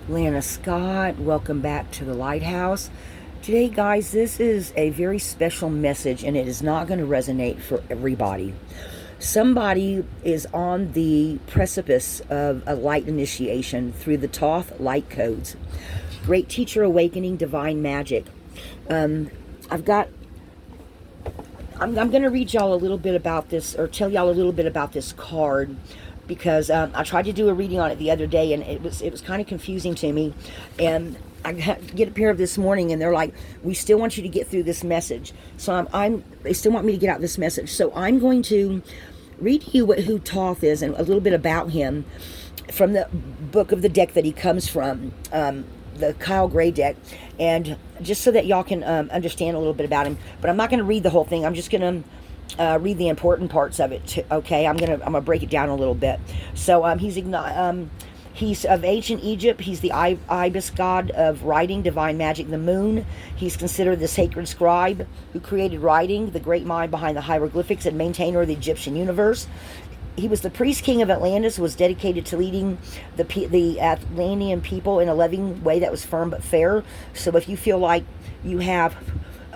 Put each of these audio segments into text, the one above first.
Lana Scott, welcome back to the Lighthouse. Today, guys, this is a very special message, and it is not going to resonate for everybody. Somebody is on the precipice of a light initiation through the Toth light codes. Great teacher awakening, divine magic. I'm going to read y'all a little bit about this, or tell y'all a little bit about this card, because I tried to do a reading on it the other day, and it was kind of confusing to me. And I get a pair of this morning, and they're like, "We still want you to get through this message." So they still want me to get out this message. So I'm going to read to you who Toth is and a little bit about him from the book of the deck that he comes from, the Kyle Gray deck, and just so that y'all can understand a little bit about him. But I'm not going to read the whole thing. I'm just going to read the important parts of it. Okay, I'm gonna break it down a little bit. So he's of ancient Egypt. He's the ibis god of writing, divine magic, the moon. He's considered the sacred scribe who created writing, the great mind behind the hieroglyphics and maintainer of the Egyptian universe. He was the priest king of Atlantis, was dedicated to leading the Atlantean people in a loving way that was firm but fair. So if you feel like you have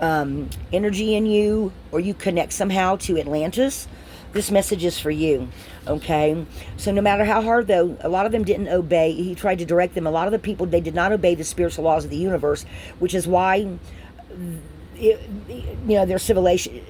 energy in you, or you connect somehow to Atlantis, this message is for you. Okay, so no matter how hard, though, a lot of them didn't obey. He tried to direct them. A lot of the people, they did not obey the spiritual laws of the universe, which is why their civilization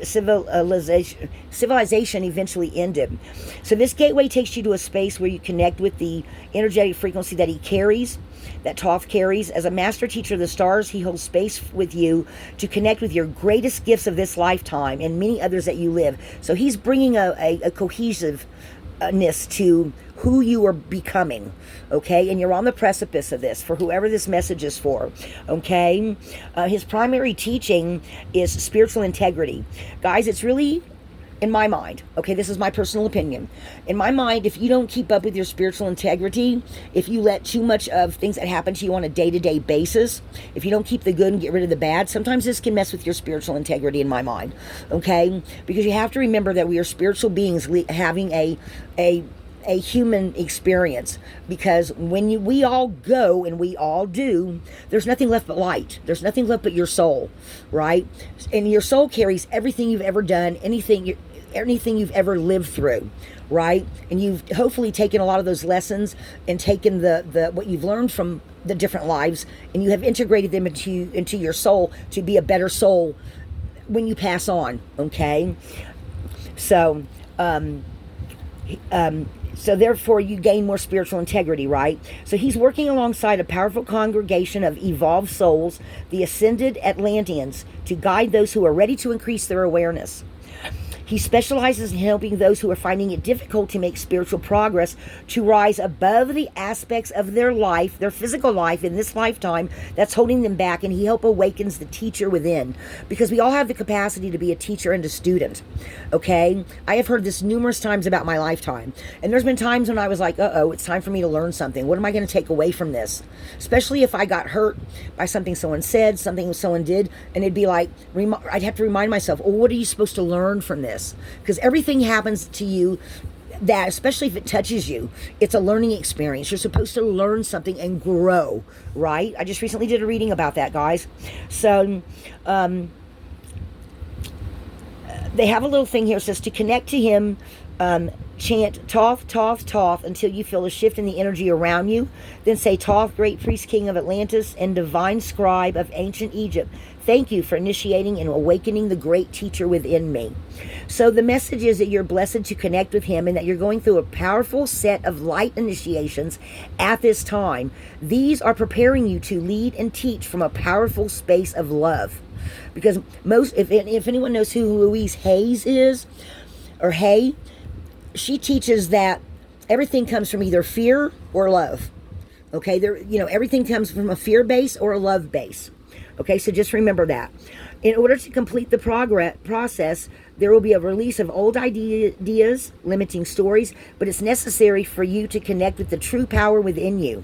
eventually ended. So this gateway takes you to a space where you connect with the energetic frequency that he carries, that Toth carries. As a master teacher of the stars, he holds space with you to connect with your greatest gifts of this lifetime and many others that you live. So he's bringing a cohesiveness to who you are becoming, okay? And you're on the precipice of this, for whoever this message is for, okay? His primary teaching is spiritual integrity. Guys, it's really, in my mind, okay, this is my personal opinion. In my mind, if you don't keep up with your spiritual integrity, if you let too much of things that happen to you on a day-to-day basis, if you don't keep the good and get rid of the bad, sometimes this can mess with your spiritual integrity, in my mind, okay? Because you have to remember that we are spiritual beings having a human experience, because when we all go, and we all do, there's nothing left but light. There's nothing left but your soul, right? And your soul carries everything you've ever done, anything you've ever lived through, right? And you've hopefully taken a lot of those lessons and taken the what you've learned from the different lives, and you have integrated them into your soul to be a better soul when you pass on, okay? So so therefore you gain more spiritual integrity, right? So he's working alongside a powerful congregation of evolved souls, the ascended Atlanteans, to guide those who are ready to increase their awareness. He specializes in helping those who are finding it difficult to make spiritual progress to rise above the aspects of their life, their physical life in this lifetime, that's holding them back, and he awakens the teacher within. Because we all have the capacity to be a teacher and a student, okay? I have heard this numerous times about my lifetime. And there's been times when I was like, uh-oh, it's time for me to learn something. What am I going to take away from this? Especially if I got hurt by something someone said, something someone did, and it'd be like, I'd have to remind myself, well, what are you supposed to learn from this? Because everything happens to you that, especially if it touches you, it's a learning experience. You're supposed to learn something and grow, right? I just recently did a reading about that, guys. So they have a little thing here that says to connect to him, chant Toth, Toth, Toth until you feel a shift in the energy around you. Then say, Toth, great priest king of Atlantis and divine scribe of ancient Egypt, thank you for initiating and awakening the great teacher within me. So the message is that you're blessed to connect with him, and that you're going through a powerful set of light initiations at this time. These are preparing you to lead and teach from a powerful space of love. Because if anyone knows who Louise Hayes is, or Hay, she teaches that everything comes from either fear or love. Okay, everything comes from a fear base or a love base. Okay, so just remember that. In order to complete the process, there will be a release of old ideas, limiting stories, but it's necessary for you to connect with the true power within you.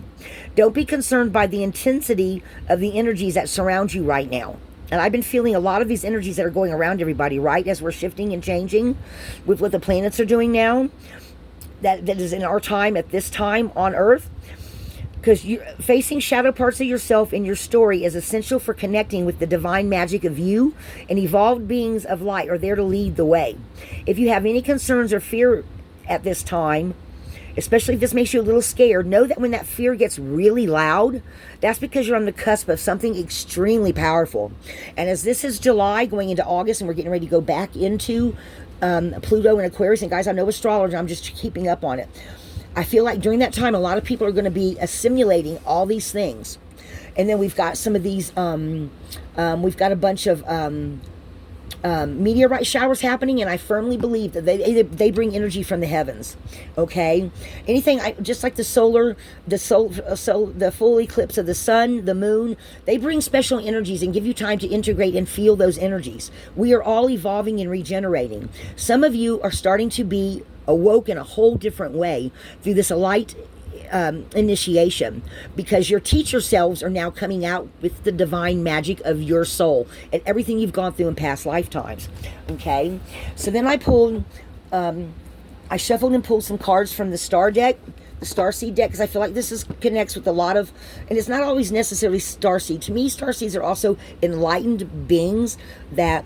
Don't be concerned by the intensity of the energies that surround you right now. And I've been feeling a lot of these energies that are going around everybody, right? As we're shifting and changing with what the planets are doing now, that is in our time, at this time on Earth. because you're facing shadow parts of yourself in your story is essential for connecting with the divine magic of you, and evolved beings of light are there to lead the way. If you have any concerns or fear at this time, especially if this makes you a little scared, know that when that fear gets really loud, that's because you're on the cusp of something extremely powerful. And as this is July going into August, and we're getting ready to go back into Pluto and Aquarius, and guys, I know astrology, I'm just keeping up on it. I feel like during that time, a lot of people are going to be assimilating all these things. And then we've got some of these, we've got a bunch of meteorite showers happening, and I firmly believe that they bring energy from the heavens. Okay, anything just like the full eclipse of the sun, the moon, they bring special energies and give you time to integrate and feel those energies. We are all evolving and regenerating. Some of you are starting to be awoke in a whole different way through this light initiation, because your teacher selves are now coming out with the divine magic of your soul and everything you've gone through in past lifetimes. Okay, so then I shuffled and pulled some cards from the star deck, the starseed deck, because I feel like this connects with a lot of, and it's not always necessarily starseed. To me, starseeds are also enlightened beings that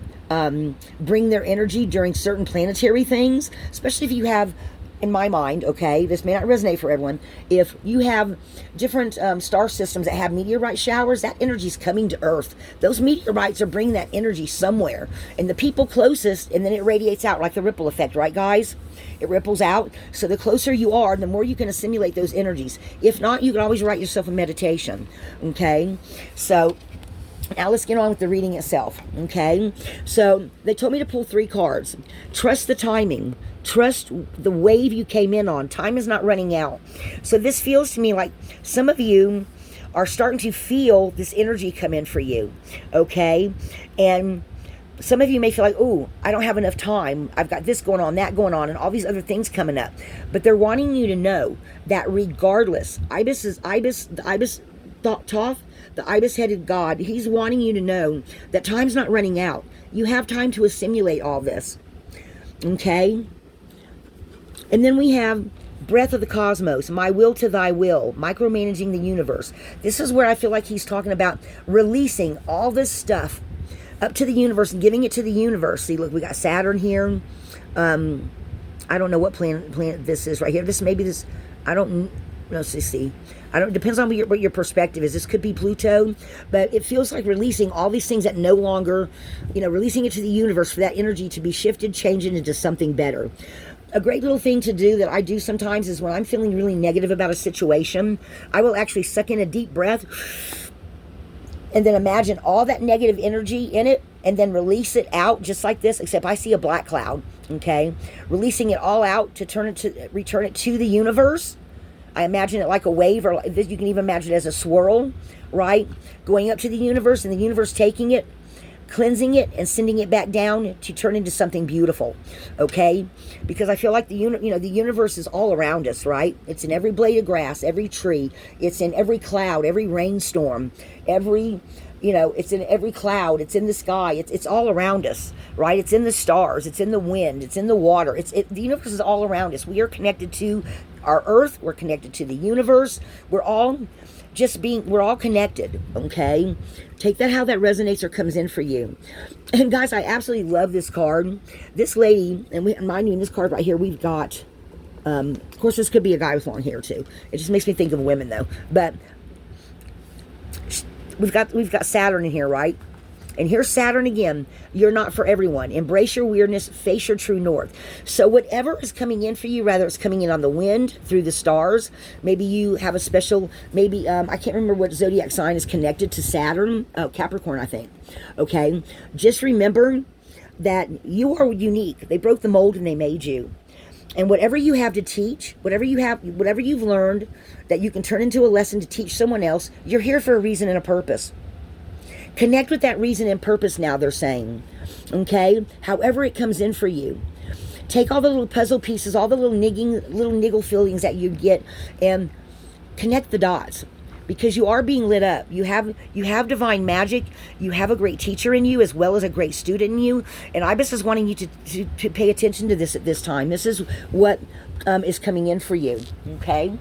bring their energy during certain planetary things, especially if you have, in my mind, okay, this may not resonate for everyone, if you have different star systems that have meteorite showers, that energy is coming to Earth. Those meteorites are bringing that energy somewhere, and the people closest, and then it radiates out like the ripple effect, right, guys? It ripples out. So the closer you are, the more you can assimilate those energies. If not, you can always write yourself a meditation. Okay, so now let's get on with the reading itself. Okay, so they told me to pull 3 cards. Trust the timing. Trust the wave you came in on. Time is not running out. So this feels to me like some of you are starting to feel this energy come in for you. Okay, and some of you may feel like, oh, I don't have enough time. I've got this going on, that going on, and all these other things coming up. But they're wanting you to know that regardless, Toth, the ibis-headed god, he's wanting you to know that time's not running out. You have time to assimilate all this. Okay? And then we have breath of the cosmos, my will to thy will, micromanaging the universe. This is where I feel like he's talking about releasing all this stuff up to the universe and giving it to the universe. See, look, we got Saturn here. I don't know what planet this is right here. I don't know. See. Depends on what your perspective is. This could be Pluto, but it feels like releasing all these things that no longer, releasing it to the universe for that energy to be shifted, changing into something better. A great little thing to do that I do sometimes is when I'm feeling really negative about a situation, I will actually suck in a deep breath and then imagine all that negative energy in it and then release it out just like this, except I see a black cloud. Okay, releasing it all out to return it to the universe. I imagine it like a wave, or you can even imagine it as a swirl, right? Going up to the universe, and the universe taking it, cleansing it, and sending it back down to turn into something beautiful, okay? Because I feel like the universe is all around us, right? It's in every blade of grass, every tree. It's in every cloud, every rainstorm, it's in every cloud. It's in the sky. It's all around us, right? It's in the stars. It's in the wind. It's in the water. The universe is all around us. We are connected to our earth. We're connected to the universe. We're all connected, okay? Take that how that resonates or comes in for you. And guys, I absolutely love this card. This lady, and mind you, in this card right here, we've got, of course, this could be a guy with long hair too. It just makes me think of women though. But we've got Saturn in here, right? And here's Saturn again. You're not for everyone. Embrace your weirdness. Face your true north. So whatever is coming in for you, rather it's coming in on the wind, through the stars. Maybe you have a special, I can't remember what zodiac sign is connected to Saturn. Oh, Capricorn, I think. Okay. Just remember that you are unique. They broke the mold and they made you. And whatever you have to teach, whatever you've learned that you can turn into a lesson to teach someone else, you're here for a reason and a purpose. Connect with that reason and purpose now, they're saying. Okay? However it comes in for you. Take all the little puzzle pieces, all the little niggle feelings that you get, and connect the dots. Because you are being lit up. You have divine magic. You have a great teacher in you as well as a great student in you. And Ibis is wanting you to pay attention to this at this time. This is what is coming in for you. Okay?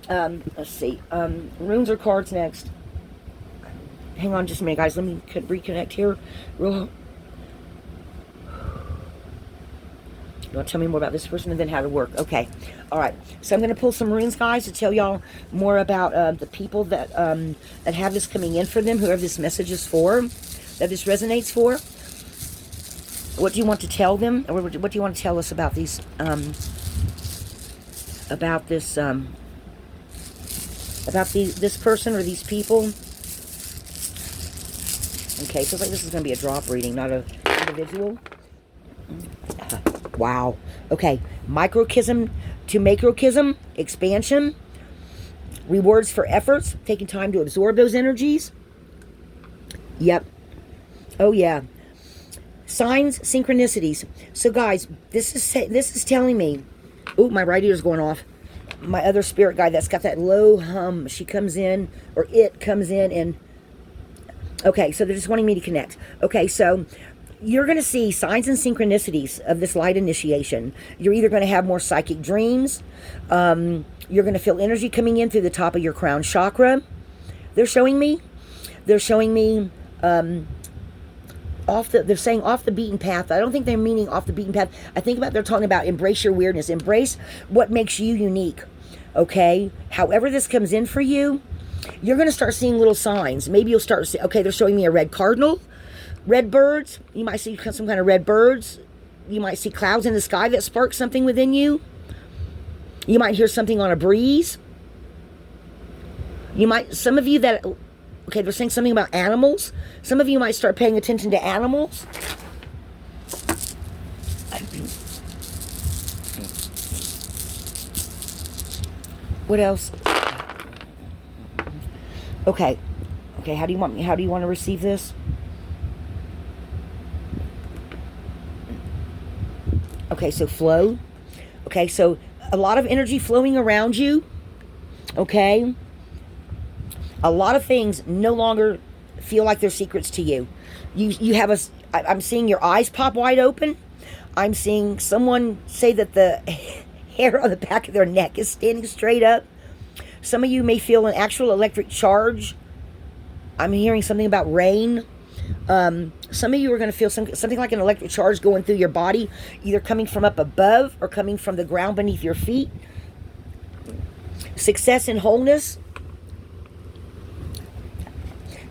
Let's see. Runes or cards next? Hang on just a minute, guys. Let me reconnect here. You want to tell me more about this person and then how to work? Okay. All right. So I'm going to pull some runes, guys, to tell y'all more about the people that have this coming in for them, whoever this message is for, that this resonates for. What do you want to tell them? Or what do you want to tell us about these, this person or these people? Okay, feels like this is going to be a drop reading, not an individual. Wow. Okay. Microchism to macrochism, expansion, rewards for efforts, taking time to absorb those energies. Yep. Oh, yeah. Signs, synchronicities. So, guys, this is telling me... Oh, my right ear is going off. My other spirit guide that's got that low hum, she comes in, or it comes in, and... Okay, so they're just wanting me to connect. Okay, so you're going to see signs and synchronicities of this light initiation. You're either going to have more psychic dreams. You're going to feel energy coming in through the top of your crown chakra. They're showing me. They're saying off the beaten path. I don't think they're meaning off the beaten path. I think they're talking about embrace your weirdness. Embrace what makes you unique. Okay? However this comes in for you, you're going to start seeing little signs. Maybe you'll start to see, okay, they're showing me a red cardinal, red birds. You might see some kind of red birds. You might see clouds in the sky that spark something within you. You might hear something on a breeze. Some of you that, okay, they're saying something about animals. Some of you might start paying attention to animals. What else? Okay, how do you want to receive this? Okay, so flow. Okay, so a lot of energy flowing around you. Okay. A lot of things no longer feel like they're secrets to you. You have I'm seeing your eyes pop wide open. I'm seeing someone say that the hair on the back of their neck is standing straight up. Some of you may feel an actual electric charge. I'm hearing something about rain. Some of you are going to feel something like an electric charge going through your body, either coming from up above or coming from the ground beneath your feet. Success and wholeness.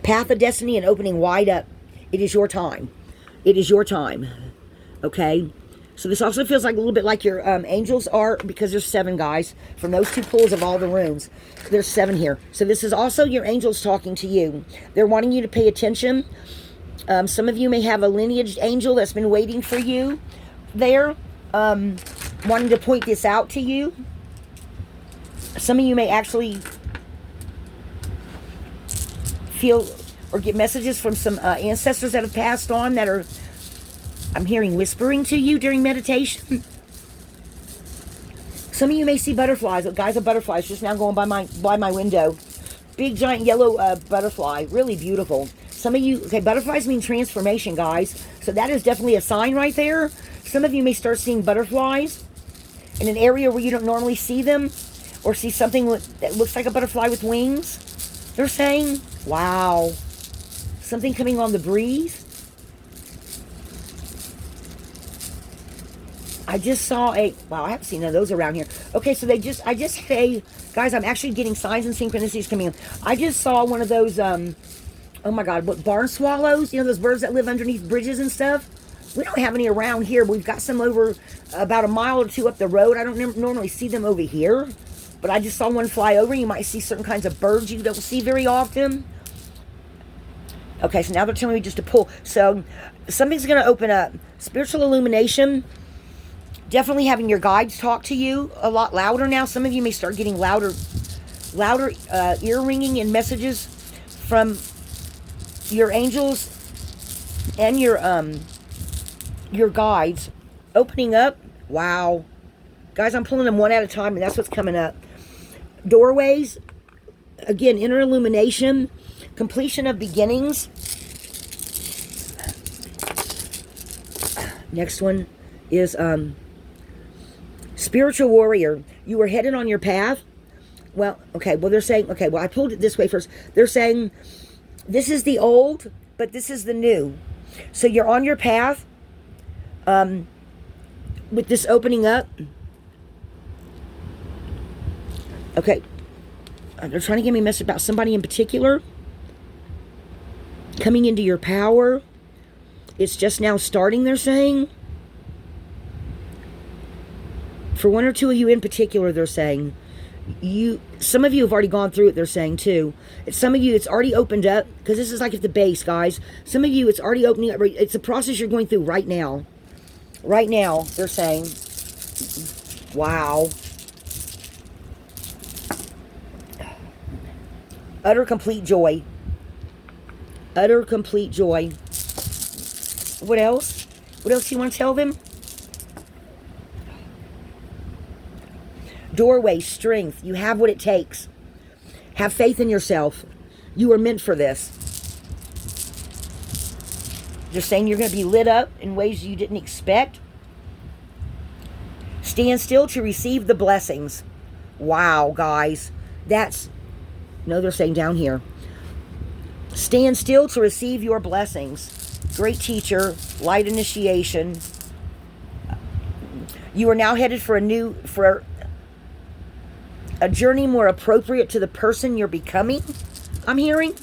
Path of destiny and opening wide up. It is your time. It is your time. Okay? So this also feels like a little bit like your angels are, because there's 7 guys. From those 2 pulls of all the runes, there's 7 here. So this is also your angels talking to you. They're wanting you to pay attention. Some of you may have a lineage angel that's been waiting for you there, wanting to point this out to you. Some of you may actually feel or get messages from some ancestors that have passed on that are, I'm hearing, whispering to you during meditation. Some of you may see butterflies. Guys of butterflies just now going by my window. Big giant yellow butterfly, really beautiful. Some of you, okay, butterflies mean transformation, guys. So that is definitely a sign right there. Some of you may start seeing butterflies in an area where you don't normally see them, or see something that looks like a butterfly with wings. They're saying, wow, something coming on the breeze. I just saw wow, I haven't seen none of those around here. Okay, so I just had guys, I'm actually getting signs and synchronicities coming in. I just saw one of those, oh my God, what, barn swallows? You know, those birds that live underneath bridges and stuff? We don't have any around here, but we've got some over about a mile or 2 up the road. I don't normally see them over here, but I just saw one fly over. You might see certain kinds of birds you don't see very often. Okay, so now they're telling me just to pull. So something's going to open up. Spiritual illumination. Definitely having your guides talk to you a lot louder now. Some of you may start getting louder ear ringing and messages from your angels and your guides opening up. Wow. Guys, I'm pulling them one at a time, and that's what's coming up. Doorways. Again, inner illumination. Completion of beginnings. Next one is spiritual warrior. You were headed on your path. Well, okay, well, they're saying, okay, well, I pulled it this way first. They're saying this is the old, but this is the new. So you're on your path with this opening up. Okay, they're trying to give me a message about somebody in particular coming into your power. It's just now starting, they're saying. For one or two of you in particular, they're saying, some of you have already gone through it, they're saying too. Some of you, it's already opened up, because this is like at the base, guys. Some of you, it's already opening up. It's a process you're going through right now. Right now, they're saying. Wow. Utter complete joy. Utter complete joy. What else? What else do you want to tell them? Doorway, strength. You have what it takes. Have faith in yourself. You are meant for this. They're saying you're going to be lit up in ways you didn't expect. Stand still to receive the blessings. Wow, guys. No, they're saying down here. Stand still to receive your blessings. Great teacher, light initiation. You are now headed for a journey more appropriate to the person you're becoming, I'm hearing.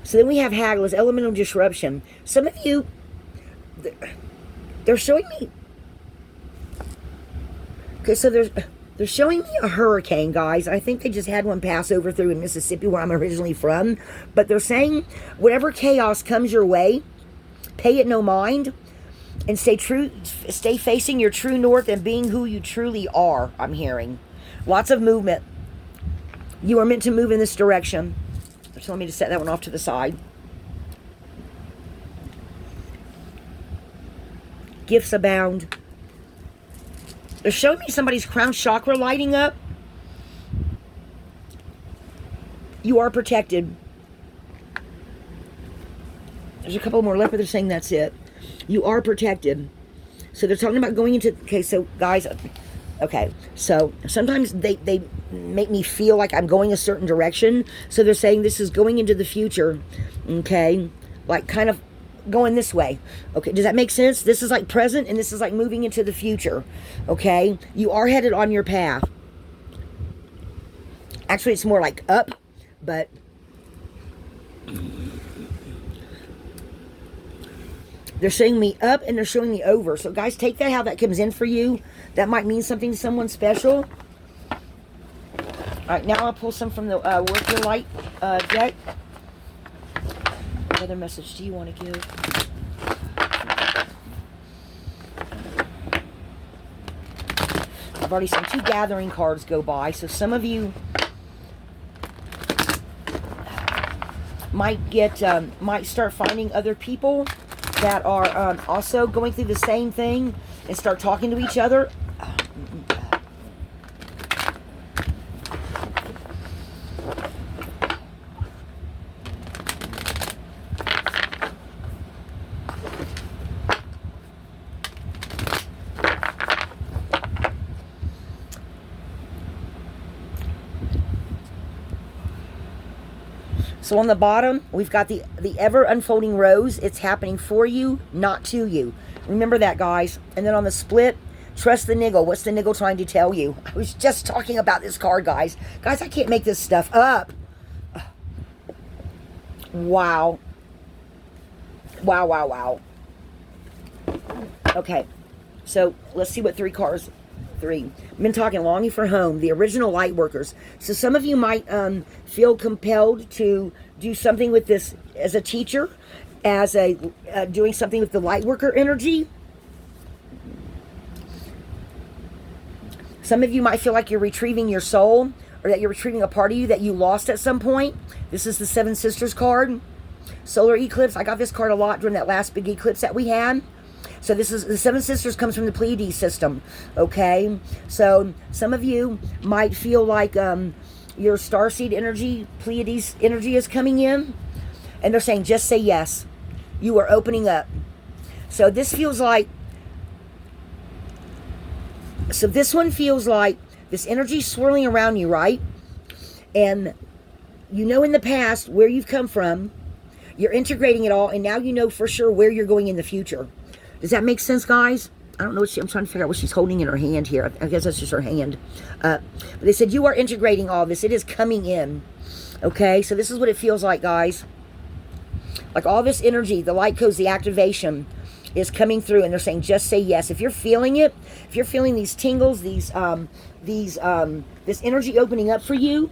So then we have Haggler's elemental disruption. Some of you, they're showing me. Okay, so they're showing me a hurricane, guys. I think they just had one pass over through in Mississippi, where I'm originally from. But they're saying whatever chaos comes your way, pay it no mind, and stay facing your true north and being who you truly are, I'm hearing. Lots of movement. You are meant to move in this direction. They're telling me to set that one off to the side. Gifts abound. They're showing me somebody's crown chakra lighting up. You are protected. There's a couple more left, but they're saying that's it. You are protected. So they're talking about going into... Okay, so guys... Okay, so sometimes they make me feel like I'm going a certain direction. So they're saying this is going into the future. Okay? Like kind of going this way. Okay, does that make sense? This is like present and this is like moving into the future. Okay? You are headed on your path. Actually, it's more like up, but... They're showing me up and they're showing me over. So guys, take that how that comes in for you. That might mean something to someone special. All right, now I'll pull some from the Work Your Light deck. What other message do you want to give? I've already seen 2 gathering cards go by. So some of you might start finding other people that are also going through the same thing and start talking to each other. So on the bottom, we've got the ever unfolding rose. It's happening for you, not to you. Remember that, guys. And then on the split, trust the niggle. What's the niggle trying to tell you? I was just talking about this card, guys. Guys, I can't make this stuff up. Wow. Wow, wow, wow. Okay, so let's see what 3 cards... 3. I've been talking longing for home, the original light workers. So some of you might feel compelled to do something with this as a teacher, as a doing something with the light worker energy. Some of you might feel like you're retrieving your soul, or that you're retrieving a part of you that you lost at some point. This is the 7 Sisters card. Solar eclipse. I got this card a lot during that last big eclipse that we had. So this is the 7 Sisters comes from the Pleiades system, okay? So some of you might feel like your starseed energy, Pleiades energy is coming in, and they're saying just say yes. You are opening up. So this feels like, so this one feels like this energy swirling around you, right? And you know in the past where you've come from, you're integrating it all, and now you know for sure where you're going in the future. Does that make sense, guys? I don't know what I'm trying to figure out what she's holding in her hand here. I guess that's just her hand. But they said you are integrating all this. It is coming in. Okay, so this is what it feels like, guys. Like all this energy, the light codes, the activation is coming through, and they're saying just say yes. If you're feeling it, if you're feeling these tingles, this energy opening up for you,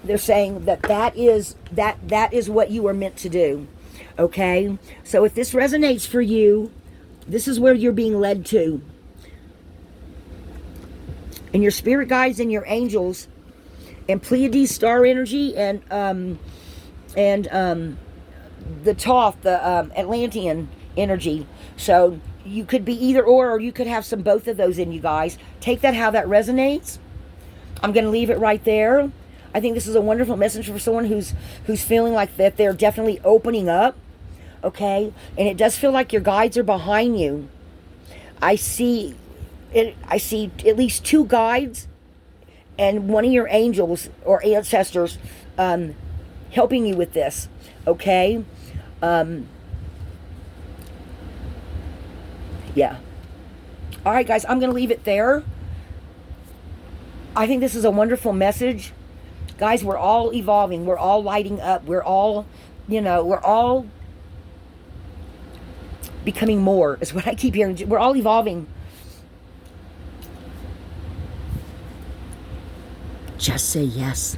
they're saying that is what you are meant to do. Okay, so if this resonates for you, this is where you're being led to. And your spirit guides and your angels and Pleiades star energy and the Toth, the Atlantean energy. So you could be either or you could have some both of those in you guys. Take that how that resonates. I'm going to leave it right there. I think this is a wonderful message for someone who's feeling like that they're definitely opening up. Okay, and it does feel like your guides are behind you. I see at least 2 guides and one of your angels or ancestors helping you with this. Okay, yeah. All right, guys, I'm going to leave it there. I think this is a wonderful message. Guys, we're all evolving. We're all lighting up. We're all, we're all becoming more, is what I keep hearing. We're all evolving. Just say yes.